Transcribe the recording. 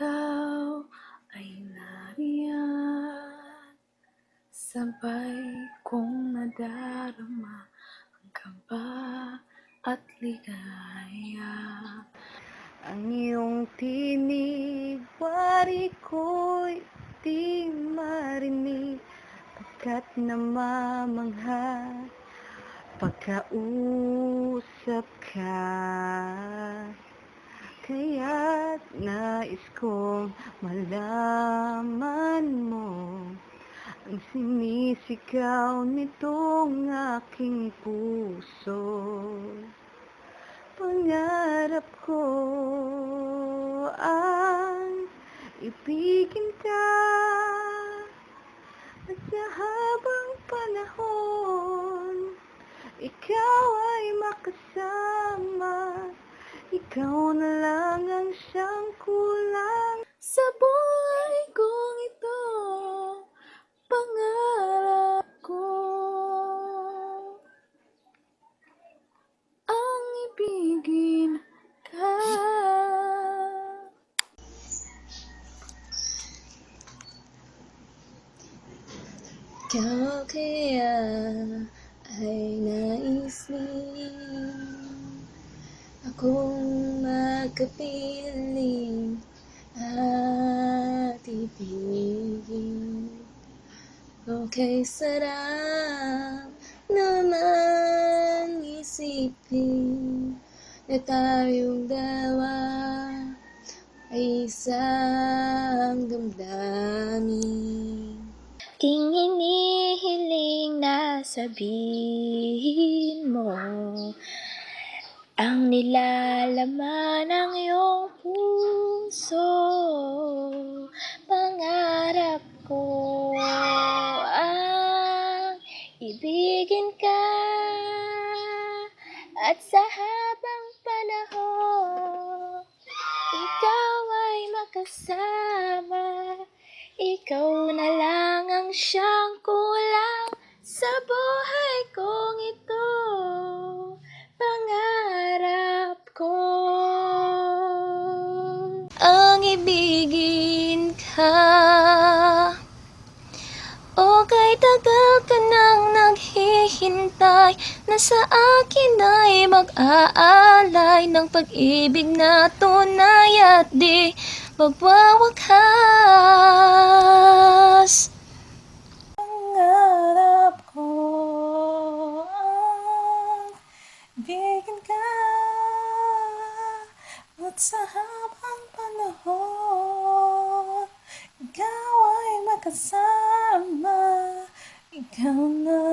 ikaw ay nariyan, sabay kong nadarama ang kaba at ligaya. Ang iyong tinig, wari ko'y di marinig, pagkat namamangha pagkausap ka. Kaya't nais kong malaman mo ang sinisigaw nitong aking puso. Pangarap ko ang ibigin ka at sa habang panahon ikaw ay makasama. Ikaw na lang ang siyang kulang sa buhay kong ito. Pangarap ko ang ibigin ka. Ikaw kaya ay nais din akong magkapiling at ibigin. Okay, sarap naman isipin na tayong dalawa ay isang damdamin. Aking inihiling na sabihin mo ang nilalaman ng iyong puso. Pangarap ko ang ibigin ka at sa habang panahon ikaw ay makasama. Ikaw na lang ang siyang kulang sa buhay kong ito. Pangarap ko ang ibigin ka. O kay tagal ka nang naghihintay na sa akin ay mag-aalay ng pag-ibig na tunay at di magwawakas. Pangarap ko ang ibigin ka at sa habang panahon ikaw ay makasama. Ikaw na